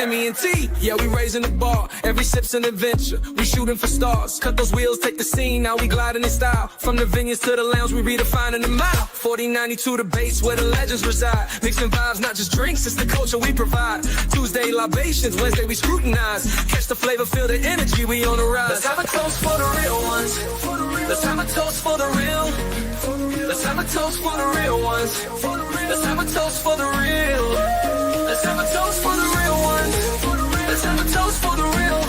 Timmy and T, yeah, we raising the bar. Every sip's an adventure, we shooting for stars. Cut those wheels, take the scene, now we gliding in style. From the vineyards to the lounge, we redefining the mile. 4092 the base, where the legends reside. Mixing vibes, not just drinks, it's the culture we provide. Tuesday libations, Wednesday we scrutinize. Catch the flavor, feel the energy, we on the rise. Let's have a toast for the real ones. Let's have a toast for the real. Let's have a toast for the real ones. Let's have a toast for the real. Let's have a toast for the real ones. Let's have a toast for the real.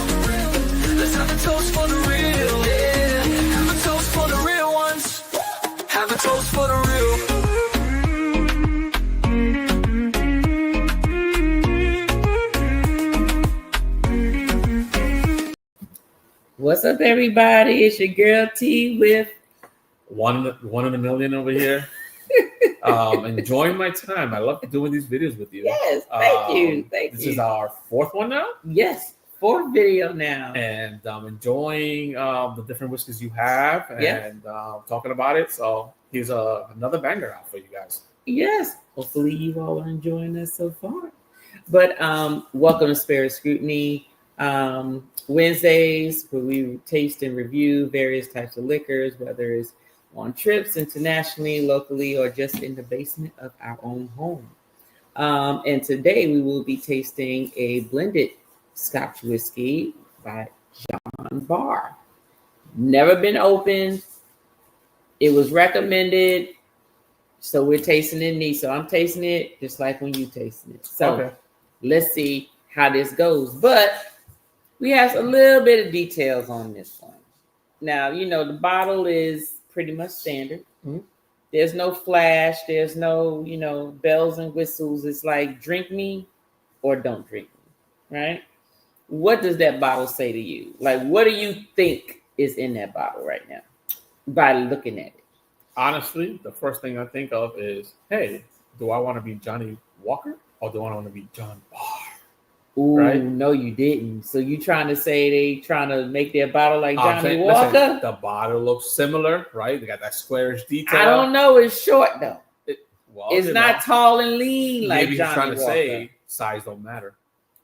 Let's have a toast for the real. Yeah. Have a toast for the real ones. Have a toast for the real. What's up, everybody? It's your girl T with one in a million over here. Enjoying my time. I love doing these videos with you. Yes, thank you. This is our fourth one now. Yes, fourth video now. And I'm enjoying the different whiskeys you have and talking about it. So here's another banger out for you guys. Yes, hopefully you all are enjoying this so far. But welcome to Scrutiny. Wednesdays where we taste and review various types of liquors, whether it's on trips internationally, locally, or just in the basement of our own home. And today we will be tasting a blended Scotch whiskey by John Barr. Never been opened. It was recommended, so we're tasting it neat. So I'm tasting it just like when you tasting it. So let's see how this goes. But we have a little bit of details on this one. Now, you know, the bottle is pretty much standard. Mm-hmm. There's no flash. There's no, you know, bells and whistles. It's like drink me or don't drink me, right? What does that bottle say to you? Like, what do you think is in that bottle right now by looking at it? Honestly, the first thing I think of is, hey, do I want to be Johnny Walker or do I want to be John Barr? Ooh, right? No, you didn't. So you trying to say they trying to make their bottle like Johnny Walker? Listen, the bottle looks similar, right? They got that squarish detail. I don't know. It's short though. It's not know, tall and lean like maybe Johnny he's trying to Walker. say size don't matter.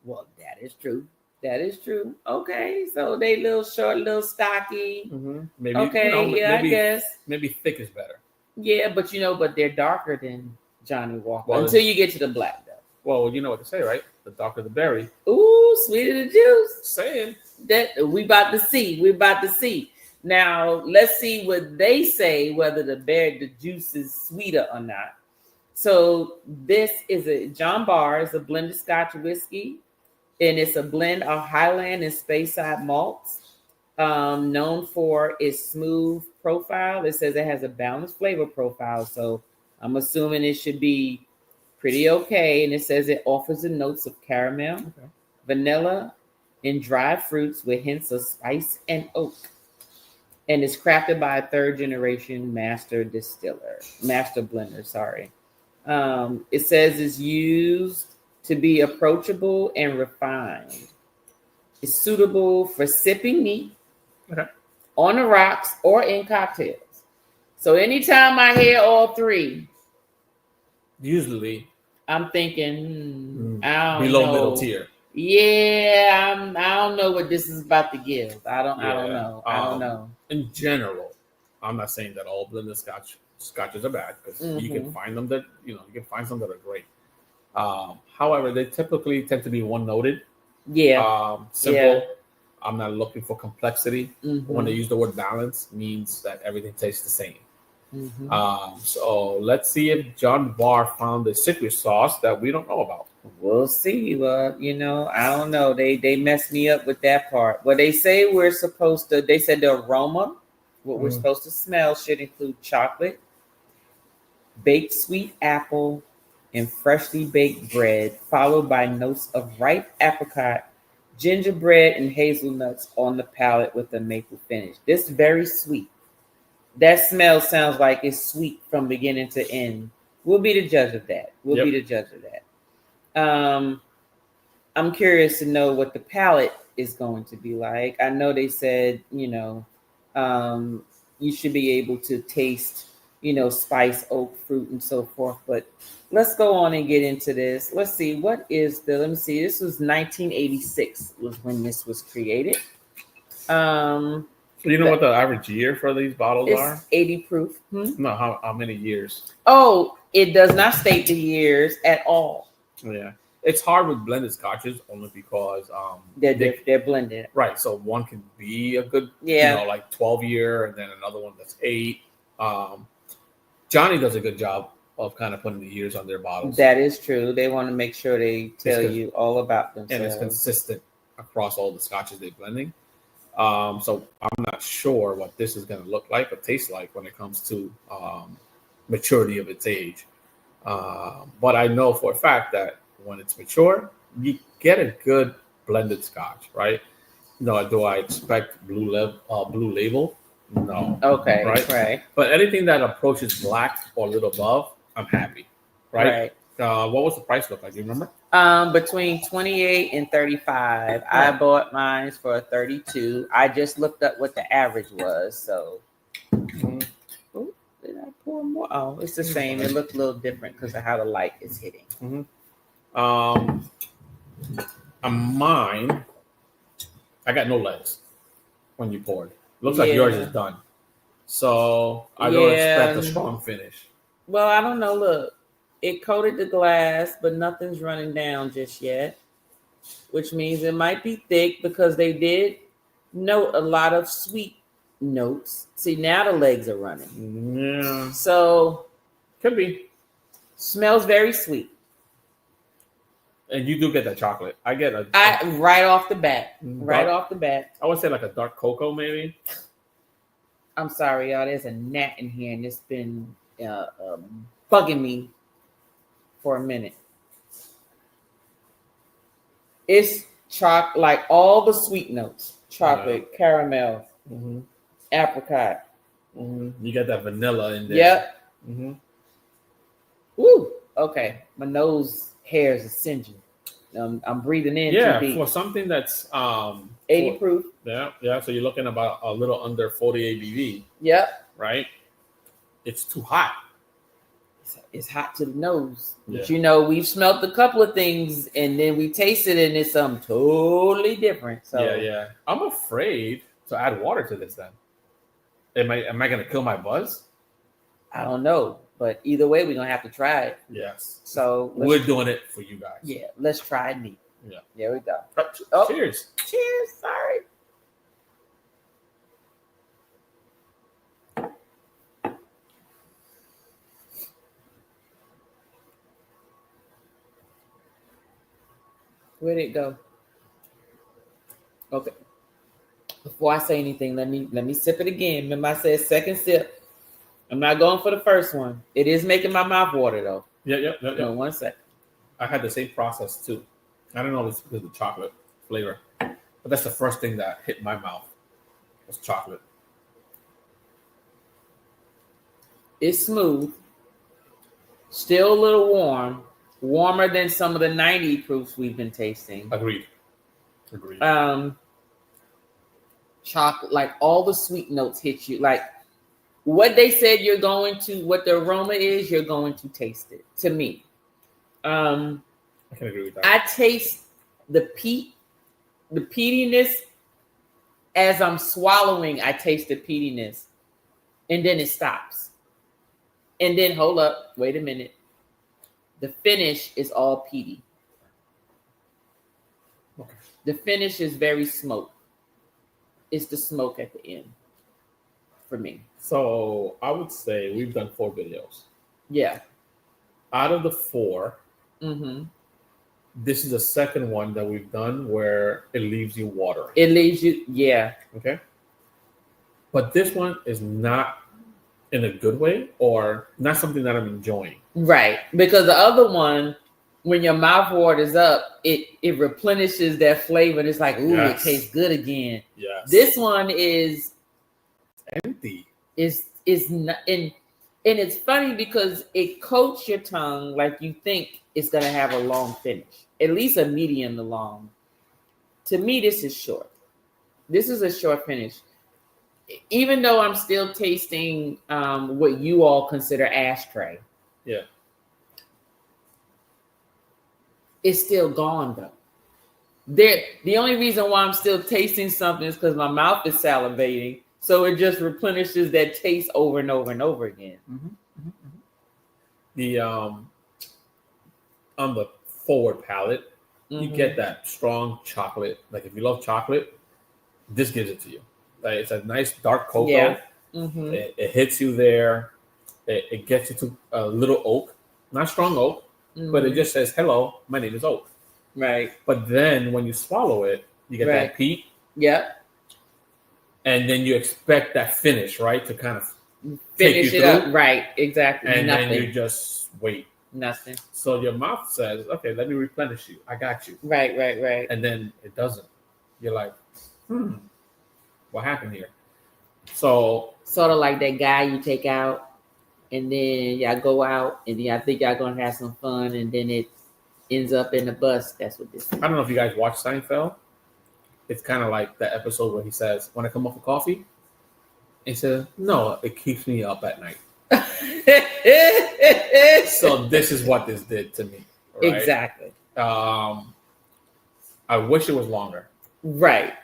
Well, that is true. That is true. Okay, so they little short, little stocky. Mm-hmm. Maybe maybe, I guess maybe thick is better. Yeah, but but they're darker than Johnny Walker until you get to the black though. Well, you know what to say, right? The darker the berry. Ooh, sweeter the juice. Saying that we about to see. We're about to see. Now let's see what they say, whether the juice is sweeter or not. So this is a John Barr is a blended Scotch whiskey, and it's a blend of Highland and Speyside malts, known for its smooth profile. It says it has a balanced flavor profile, so I'm assuming it should be pretty okay. And it says it offers the notes of caramel, vanilla, and dried fruits with hints of spice and oak. And it's crafted by a third generation master blender, sorry. It says it's used to be approachable and refined. It's suitable for sipping neat, on the rocks, or in cocktails. So anytime I hear all three, usually I'm thinking I don't below know. Middle tier. Yeah, I don't know what this is about to give. I don't know. I don't know. In general, I'm not saying that all blended scotches are bad, because you can find them that you can find some that are great. However, they typically tend to be one noted. Yeah. Simple. Yeah. I'm not looking for complexity. Mm-hmm. When they use the word balance, means that everything tastes the same. Mm-hmm. So let's see if John Barr found a secret sauce that we don't know about. We'll see. Well, I don't know. They messed me up with that part. Well, they say they said the aroma, what we're supposed to smell, should include chocolate, baked sweet apple, and freshly baked bread, followed by notes of ripe apricot, gingerbread, and hazelnuts on the palate with a maple finish. This is very sweet. That smell sounds like it's sweet from beginning to end. We'll be the judge of that. I'm curious to know what the palate is going to be like. I know they said, you should be able to taste spice, oak, fruit, and so forth. But let's go on and get into this. Let's see, let me see, this was 1986 was when this was created. So you know what the average year for these bottles It's are? 80 proof. No, how many years? Oh, it does not state the years at all. Yeah. It's hard with blended scotches only because They're blended. right. So one can be a good, Yeah. like 12-year, and then another one that's 8. Johnny does a good job of kind of putting the years on their bottles. That is true. They want to make sure they tell you all about themselves. And it's consistent across all the scotches they're blending. So I'm not sure what this is going to look like or taste like when it comes to maturity of its age. But I know for a fact that when it's mature, you get a good blended scotch, right? No, do I expect blue label? No. Okay, right. But anything that approaches black or a little above, I'm happy, right? What was the price look like? Do you remember? Between 28 and 35. I bought mine for 32. I just looked up what the average was. So, Ooh, did I pour more? Oh, it's the same. It looked a little different because of how the light is hitting. On mine, I got no legs when you poured. Looks like yours is done. So I don't expect a strong finish. Well, I don't know. Look, it coated the glass, but nothing's running down just yet, which means it might be thick because they did note a lot of sweet notes. See, now the legs are running. Yeah. So Could be. Smells very sweet. And you do get that chocolate. I get right off the bat. Right off the bat. I would say like a dark cocoa, maybe. I'm sorry, y'all. There's a gnat in here, and it's been bugging me for a minute. It's like all the sweet notes: chocolate, caramel, apricot. You got that vanilla in there. Yep. Woo. Okay, my nose hairs are singeing. I'm breathing in too deep. For something that's 80 proof. Yeah. So you're looking about a little under 40 ABV. Yep. Right. It's too hot. It's hot to the nose. But we've smelt a couple of things and then we tasted it and it's something totally different. So yeah. I'm afraid to add water to this then. Am I gonna kill my buzz? I don't know. But either way, we're gonna have to try it. Yes. So we're doing it for you guys. Yeah, let's try it neat. Yeah. There we go. Cheers. Cheers. Sorry. Where'd it go? Okay. Before I say anything, let me sip it again. Remember, I said second sip. I'm not going for the first one. It is making my mouth water though. Yeah. No, 1 second. I had the same process too. I don't know if it's because of the chocolate flavor, but that's the first thing that hit my mouth was chocolate. It's smooth. Still a little warm. Warmer than some of the 90 proofs we've been tasting. Agreed. Chocolate, like all the sweet notes hit you. Like what they said what the aroma is, you're going to taste it. To me. I can agree with that. I taste the peatiness as I'm swallowing. I taste the peatiness, and then it stops. And then hold up, wait a minute. The finish is all peaty. Okay. The finish is very smoke. It's the smoke at the end for me. So I would say we've done 4 videos. Yeah. Out of the 4, this is the second one that we've done where it leaves you watering. It leaves you, yeah. Okay. But this one is not in a good way or not something that I'm enjoying. Right. Because the other one, when your mouth waters up, it replenishes that flavor and it's like, ooh, It tastes good again. Yes. This one is empty. Is not, and it's funny because it coats your tongue like you think it's gonna have a long finish, at least a medium to long. To me, this is short. This is a short finish. even though I'm still tasting what you all consider ashtray, Yeah. it's still gone though. The only reason why I'm still tasting something is because my mouth is salivating, so it just replenishes that taste over and over and over again. The on the forward palate, you get that strong chocolate. Like if you love chocolate, this gives it to you. Like it's a nice dark cocoa. Yeah. It hits you there. It gets you to a little oak, not strong oak, but it just says, "Hello, my name is Oak." Right. But then when you swallow it, you get that peat. Yep. And then you expect that finish, right, to kind of Finish it up. Right. Exactly. And Nothing. then you just wait. Nothing. So your mouth says, "Okay, let me replenish you. I got you." Right. And then it doesn't. You're like, what happened here? So sort of like that guy you take out, and then y'all go out, and then I think y'all gonna have some fun, and then it ends up in the bus. That's what this is. I don't know if you guys watch Seinfeld. It's kind of like the episode where he says, "When I come off of coffee," he says, "No, it keeps me up at night." So this is what this did to me. Right? Exactly. I wish it was longer. Right.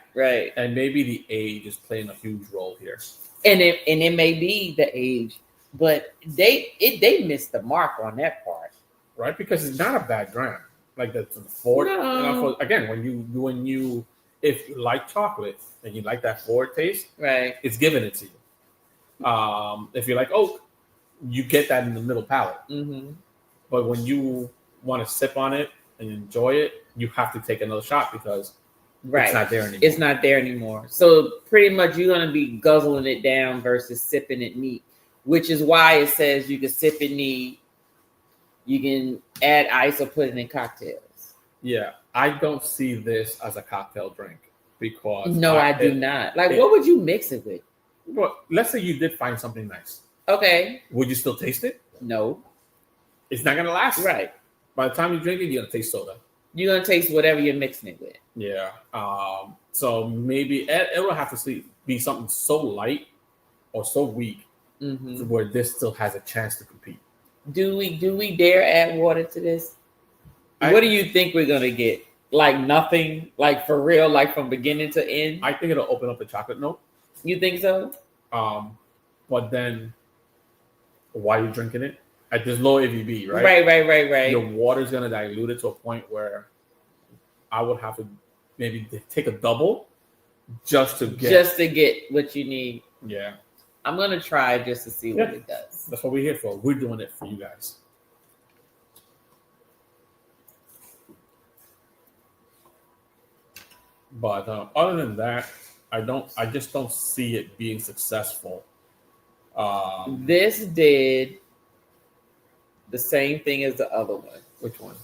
And maybe the age is playing a huge role here. And it may be the age, but they missed the mark on that part. Right? Because it's not a bad dram. Like the forward. No. Again, when you if you like chocolate and you like that forward taste, Right. it's giving it to you. If you like oak, you get that in the middle palate. But when you want to sip on it and enjoy it, you have to take another shot because it's not there anymore. It's not there anymore. So pretty much you're going to be guzzling it down versus sipping it neat, which is why it says you can sip it neat. You can add ice or put it in cocktails. Yeah, I don't see this as a cocktail drink because no, I do not. Like, what would you mix it with? Well, let's say you did find something nice. Okay. Would you still taste it? No. It's not gonna last. Right. By the time you drink it, you're gonna taste soda. You're gonna taste whatever you're mixing it with. Yeah. So maybe it will have to be something so light or so weak where this still has a chance to compete. Do we dare add water to this? What do you think we're gonna get? Like nothing? Like for real? Like from beginning to end? I think it'll open up the chocolate note. You think so? But then why are you drinking it? At this low ABV, right? Right. Your water's gonna dilute it to a point where I would have to maybe take a double just to get what you need. Yeah. I'm gonna try just to see what it does. That's what we're here for. We're doing it for you guys. But other than that, I just don't see it being successful. This did the same thing as the other one. Which one?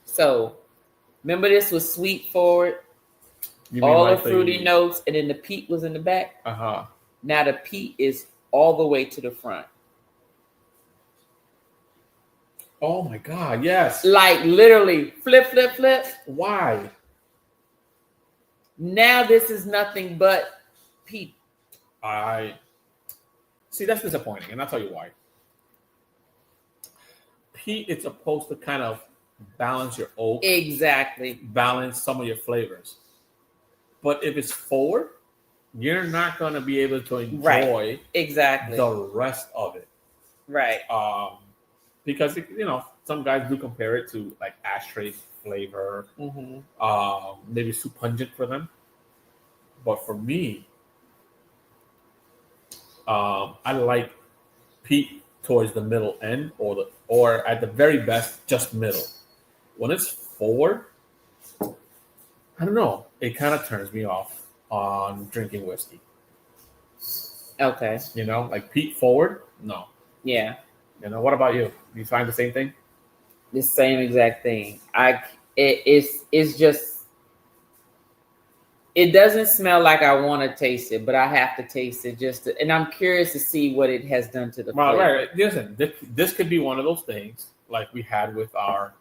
So, remember this was sweet forward, all the fruity notes, and then the peat was in the back. Now the peat is all the way to the front. Oh my God! Yes. Like literally, flip. Why? Now this is nothing but peat. I see. That's disappointing, and I'll tell you why. Peat is supposed to kind of balance your oak. Exactly. Balance some of your flavors. But if it's forward, you're not going to be able to enjoy exactly the rest of it. Right. Because, some guys do compare it to like ashtray flavor. Maybe it's too pungent for them. But for me, I like peat towards the middle end or at the very best, just middle. When it's forward, I don't know. It kind of turns me off on drinking whiskey. Okay. Like peat forward, no. Yeah. What about you? Do you find the same thing? The same exact thing. It's just, it doesn't smell like I want to taste it, but I have to taste it and I'm curious to see what it has done to the flavor. Right. Listen, this could be one of those things like we had with our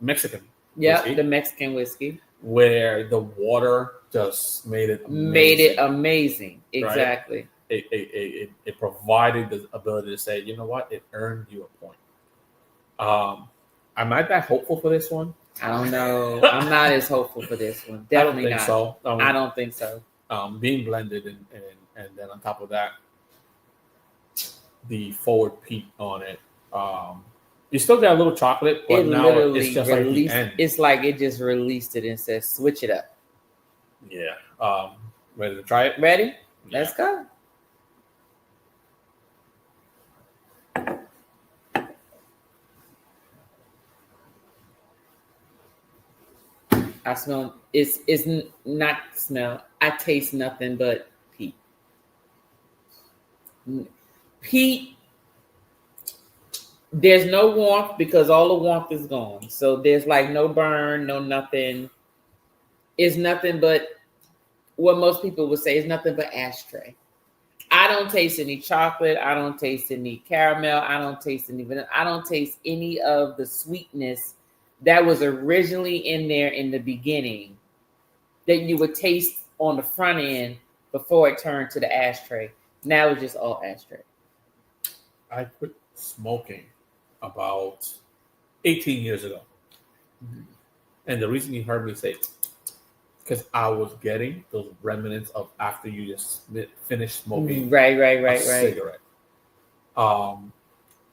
Mexican whiskey. The Mexican whiskey. where the water just made it amazing. Made it amazing. Right? Exactly. It provided the ability to say, you know what, it earned you a point. Am I that hopeful for this one? I don't know. I'm not as hopeful for this one. Definitely not. So. I don't think so. Being blended and then on top of that, the forward peat on it. You still got a little chocolate, but now it's just like the end. It's like it just released it and says, switch it up. Yeah. Ready to try it? Ready? Yeah. Let's go. I smell. It's not smell. I taste nothing but peat. Peat. There's no warmth because all the warmth is gone. So there's like no burn, no nothing. It's nothing but what most people would say is nothing but ashtray. I don't taste any chocolate. I don't taste any caramel. I don't taste any vanilla. I don't taste any of the sweetness that was originally in there in the beginning that you would taste on the front end before it turned to the ashtray. Now it's just all ashtray. I quit smoking about 18 years ago. Mm-hmm. And the reason you heard me say it, because I was getting those remnants of after you just finished smoking right. cigarette. I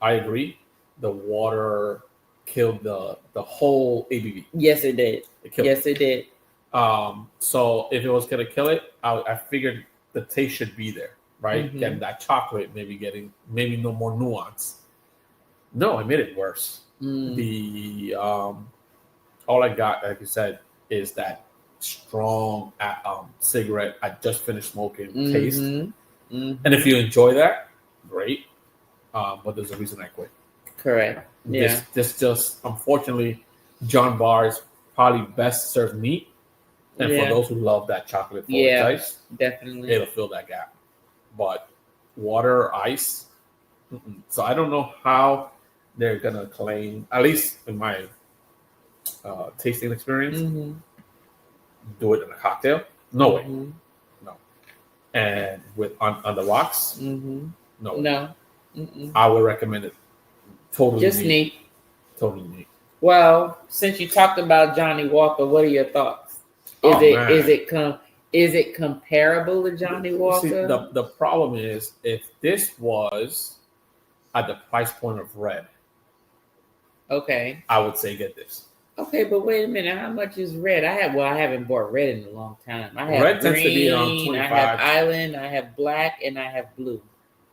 agree. The water killed the whole ABV. Yes, it did. It did. So if it was gonna kill it, I figured the taste should be there, right? Mm-hmm. Getting that chocolate, maybe no more nuance. No, it made it worse. The all I got, like you said, is that strong cigarette I just finished smoking taste. Mm-hmm. And if you enjoy that, great. But there's a reason I quit. Correct. Yeah. This just, unfortunately, John Barr is probably best served neat. And for those who love that chocolate forward ice, definitely it'll fill that gap. But water, ice. So I don't know how they're gonna claim, at least in my tasting experience, do it in a cocktail. No way. No. And with on the rocks, no. No. I would recommend it. Totally just neat. Totally neat. Well, since you talked about Johnny Walker, what are your thoughts? Is it comparable to Johnny Walker? See, the problem is if this was at the price point of red, okay, I would say get this. Okay, but wait a minute. How much is red? I haven't bought red in a long time. I have red green, tends to be around 25. I have island, I have black, and I have blue.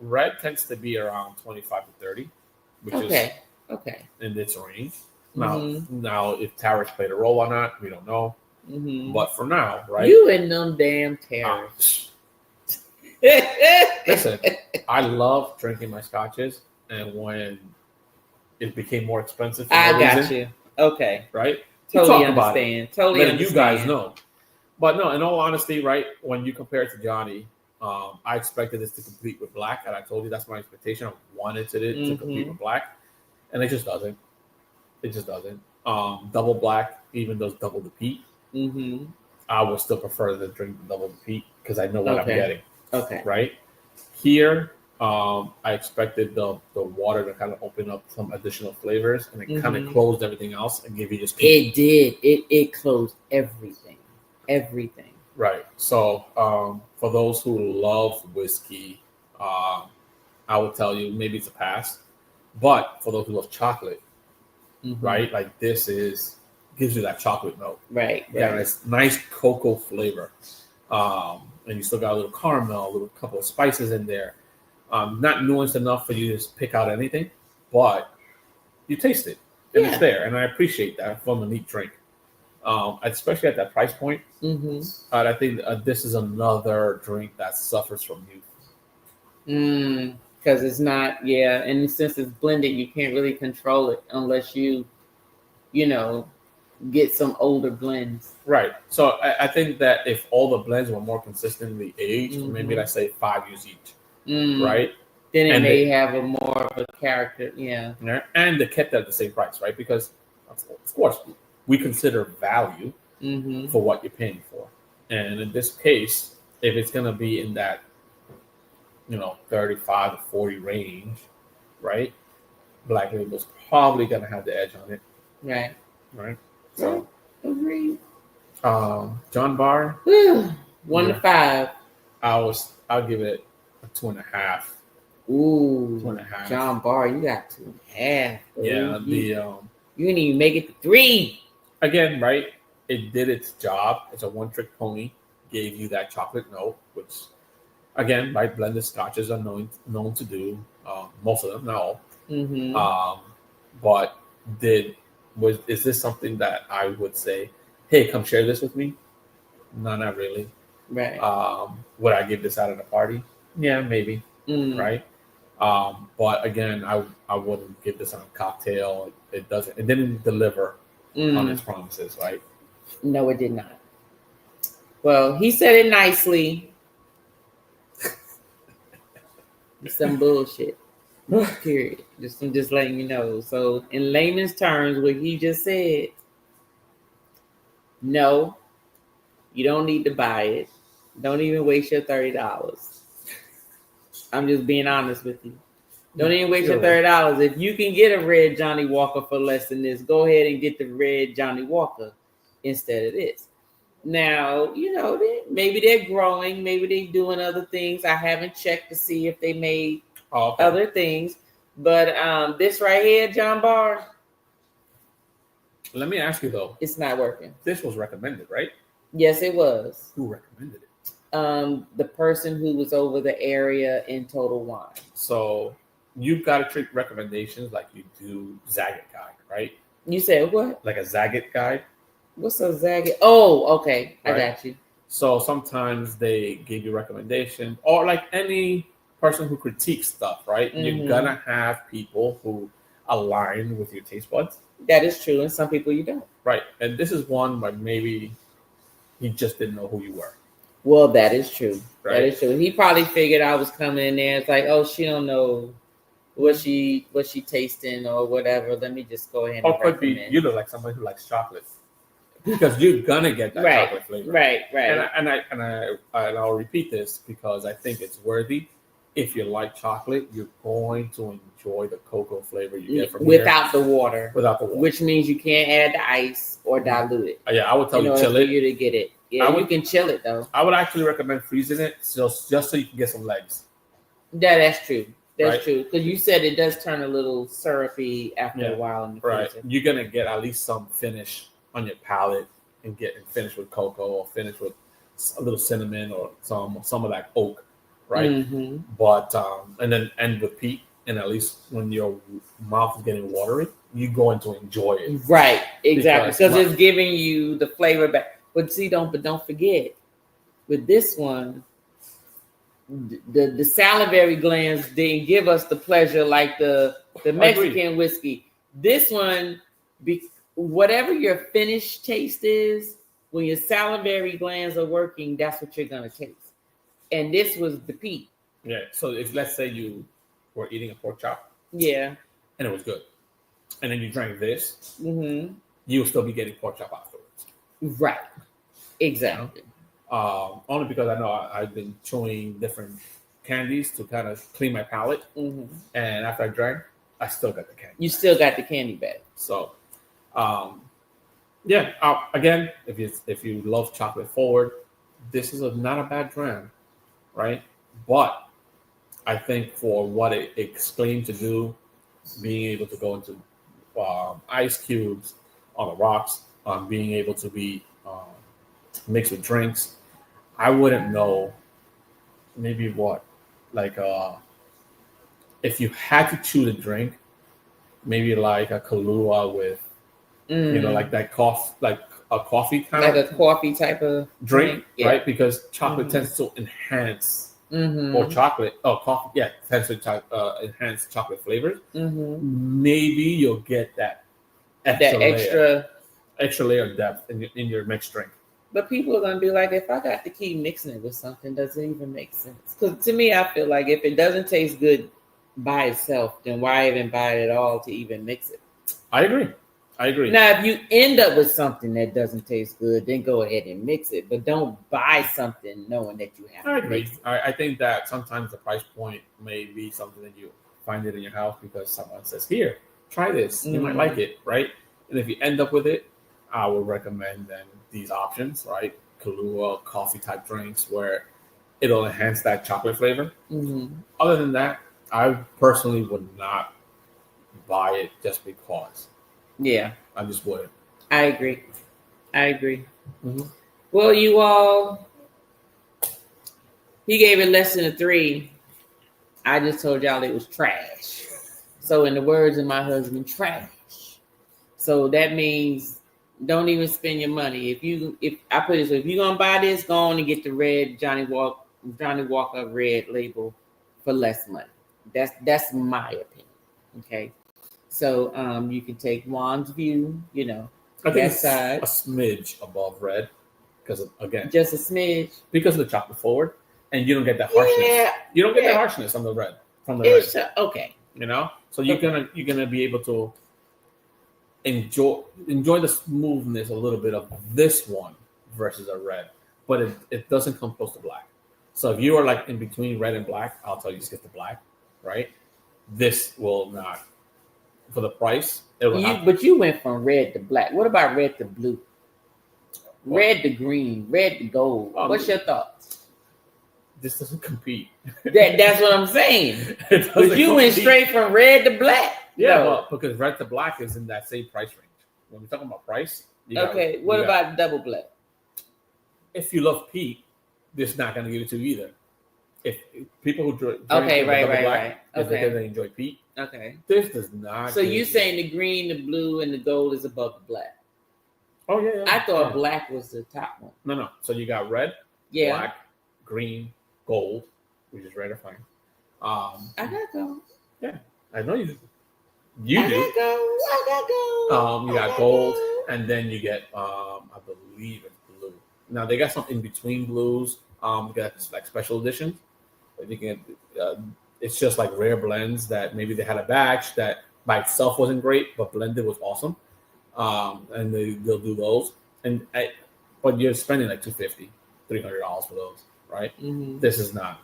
Red tends to be around 25 to 30, which is in its range. Now, if tariffs played a role or not, we don't know. But for now, right? You and them damn tariffs. Listen, I love drinking my scotches, and when it became more expensive, I got you. Okay, right? Totally understand. Totally letting understand. You guys know. But no, in all honesty, right? When you compare it to Johnny, I expected this to compete with black, and I told you that's my expectation. I wanted to compete with black, and it just doesn't. It just doesn't. Double black even does double the peat. I would still prefer to drink the double the peat because I know what I'm getting. Okay. Right? Here, I expected the water to kind of open up some additional flavors, and it kind of closed everything else and gave you just peat. It did. It closed everything. Everything. Right. So for those who love whiskey, I would tell you maybe it's a pass. But for those who love chocolate, right? Like this gives you that chocolate note. Right. Yeah, it's nice cocoa flavor. And you still got a little caramel, a little couple of spices in there. Not nuanced enough for you to just pick out anything, but you taste it. And it's there. And I appreciate that from a neat drink. Especially at that price point. I think this is another drink that suffers from youth. Because it's not, and since it's blended, you can't really control it unless you get some older blends. Right. So I think that if all the blends were more consistently aged, maybe let's say 5 years each, right? Then it may have a more of a character, And they kept it at the same price, right? Because, of course, we consider value. for what you're paying for. And in this case, if it's going to be in that, 35 to 40 range, right? Black Label's probably going to have the edge on it. Right. Right. So, agreed. John Barr, 1 to 5. I'll give it a 2.5. Ooh, 2.5. John Barr, you got 2.5. Yeah, you didn't even make it to 3. Again, right? It did its job. It's a one-trick pony. Gave you that chocolate note, which, again, right? Blended scotches are known to do. Most of them, not all. But is this something that I would say, hey, come share this with me? No, not really. Right. Would I give this out at a party? Yeah, maybe. Right. But again, I wouldn't give this on a cocktail. It didn't deliver on its promises, right? No, it did not. Well, he said it nicely. Some bullshit. Period. I'm just letting you know. So in layman's terms, what he just said, no, you don't need to buy it. Don't even waste your $30. I'm just being honest with you. Don't even waste your $30. If you can get a red Johnny Walker for less than this, go ahead and get the red Johnny Walker instead of this. Now, maybe they're growing. Maybe they're doing other things. I haven't checked to see if they made other things. But this right here, John Barr. Let me ask you, though. It's not working. This was recommended, right? Yes, it was. Who recommended it? The person who was over the area in Total Wine. So you've got to treat recommendations like you do Zagat Guide, right? You said what? Like a Zagat Guide. What's a Zagat? Oh, okay. Right? I got you. So sometimes they give you recommendations, or like any person who critiques stuff, right? You're going to have people who align with your taste buds. That is true. And some people you don't. Right. And this is one where maybe he just didn't know who you were. Well, that is true. Right? That is true. He probably figured I was coming in there. It's like, oh, she don't know what she tasting or whatever. Let me just go ahead and could be you look like somebody who likes chocolate. Because you're gonna get that chocolate flavor. Right. And I'll repeat this because I think it's worthy. If you like chocolate, you're going to enjoy the cocoa flavor you get from without the water. Without the water. Which means you can't add the ice or dilute it. Yeah, I would tell you chill it. For you to get it. Yeah, you can chill it though. I would actually recommend freezing it just so you can get some legs. Yeah, that's true. That's true. Because you said it does turn a little syrupy after a while in the freezer. You're gonna get at least some finish on your palate and finish with cocoa or finish with a little cinnamon or some of that oak, right? But and then end with peat, and at least when your mouth is getting watery, you're going to enjoy it. Right, exactly. Because it's giving you the flavor back. But don't forget, with this one, the salivary glands didn't give us the pleasure like the Mexican whiskey. This one, whatever your finished taste is, when your salivary glands are working, that's what you're gonna taste. And this was the peak. Yeah. So if let's say you were eating a pork chop, and it was good, and then you drank this, you'll still be getting pork chop afterwards. Right. Exactly. Only because I know I've been chewing different candies to kind of clean my palate, and after I drank, I still got the candy. You still got the candy back. So, again, if you love chocolate forward, this is not a bad brand, right? But I think for what it claimed to do, being able to go into ice cubes on the rocks, being able to be mixed with drinks, I wouldn't know. Maybe if you had to choose a drink, maybe like a Kahlua with, like that like a coffee kind of, like a coffee type of drink, right? Because chocolate tends to enhance, or coffee, tends to enhance chocolate flavors. Maybe you'll get that extra layer of depth in your mixed drink. But people are going to be like, if I got to keep mixing it with something, does it even make sense? Because to me, I feel like if it doesn't taste good by itself, then why even buy it at all to even mix it? I agree. I agree. Now, if you end up with something that doesn't taste good, then go ahead and mix it. But don't buy something knowing that you have I to agree. mix it. I think that sometimes the price point may be something that you find it in your house because someone says, "Here, try this. You might like it," right? And if you end up with it, I would recommend then these options, right? Kahlua, coffee type drinks where it'll enhance that chocolate flavor. Other than that, I personally would not buy it just because. Yeah, I just wouldn't. I agree. Well, you all, he gave it less than a 3. I just told y'all it was trash. So in the words of my husband, trash. So that means don't even spend your money. If I put it so, if you're gonna buy this, go on and get the red Johnny Walker red label for less money. That's my opinion. Okay. So you can take Juan's view, I think that side. a smidge above red because again, Just a smidge. because of the chocolate forward, and you don't get the harshness. Yeah. You don't get the harshness on the red from the red. Okay. So you're gonna be able to enjoy the smoothness a little bit of this one versus a red, but it doesn't come close to black. So if you are like in between red and black, I'll tell you just get the black, right? This will not, for the price. But you went from red to black. What about red to blue? What? Red to green, red to gold. What's your thoughts? This doesn't compete. That's what I'm saying. But you went straight from red to black. Yeah, No. well, because red to black is in that same price range. When we're talking about price, What about double black? If you love peat, this is not going to give it to you either. If people who drink Okay, the right. double black is Okay. because they enjoy peat, Okay. this does not. So give you saying the green, the blue, and the gold is above the black? Oh yeah. I thought yeah. black was the top one. No. So you got red, Yeah. black, green, gold, which is red or fine. I got gold. Yeah, I know you. You I do. got gold. You got gold, and then you get I believe it's blue. Now they got some in between blues. You got like special editions. But you can. It's just like rare blends that maybe they had a batch that by itself wasn't great, but blended was awesome. And they'll do those. But you're spending like $250, $300 for those, right? This is not.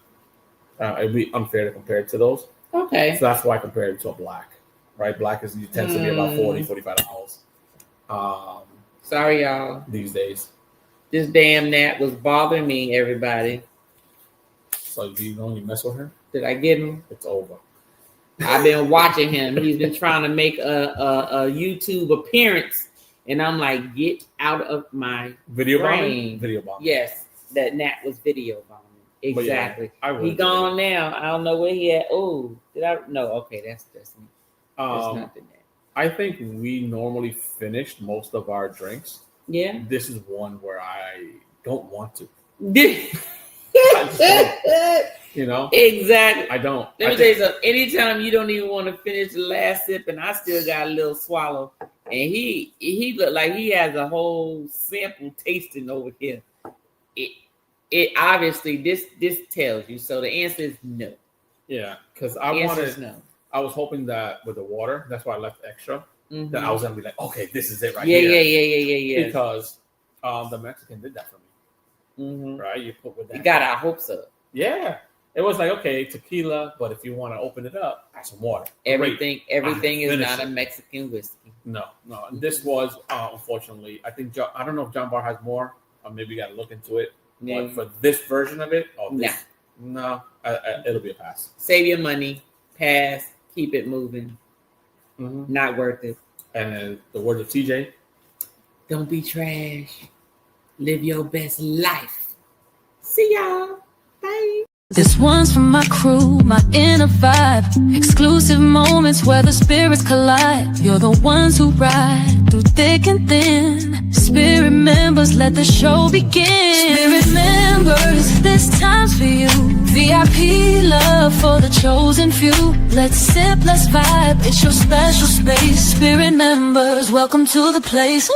It'd be unfair to compare it to those. Okay. So that's why I compared it to a black, right? Black tends to be about $40, $45. Sorry, y'all. These days. This damn gnat was bothering me, everybody. So do you know you mess with her? Did I get him? It's over. I've been watching him. He's been trying to make a YouTube appearance, and I'm like, get out of my Video brain. bombing? Video bombing. Yes, that gnat was video bombing. Exactly. Yeah, he gone now. I don't know where he at. Oh, did I? No. Okay, that's me. That's not the gnat. I think we normally finished most of our drinks. Yeah. This is one where I don't want to. Exactly. I don't. Let me tell you something. Anytime you don't even want to finish the last sip, and I still got a little swallow, and he looked like he has a whole sample tasting over here. It obviously this tells you. So the answer is no. Yeah, because I was hoping that with the water, that's why I left extra. That I was gonna be like, okay, this is it right here. Yeah. Because the Mexican did that for me. Right? You put with that. You got our hopes up. Yeah. It was like, okay, tequila, but if you want to open it up, add some water. Everything is not a Mexican whiskey. No. This was unfortunately, I think I don't know if John Barr has more. Maybe you got to look into it. Yeah. But for this version of it, it'll be a pass. Save your money, pass, keep it moving. Not worth it. And the words of TJ: don't be trash. Live your best life. See y'all. Bye. This one's for my crew, my inner vibe. Exclusive moments where the spirits collide. You're the ones who ride through thick and thin. Spirit members, let the show begin. Spirit members, this time's for you. VIP love for the chosen few. Let's sip, let's vibe, it's your special space. Spirit members, welcome to the place.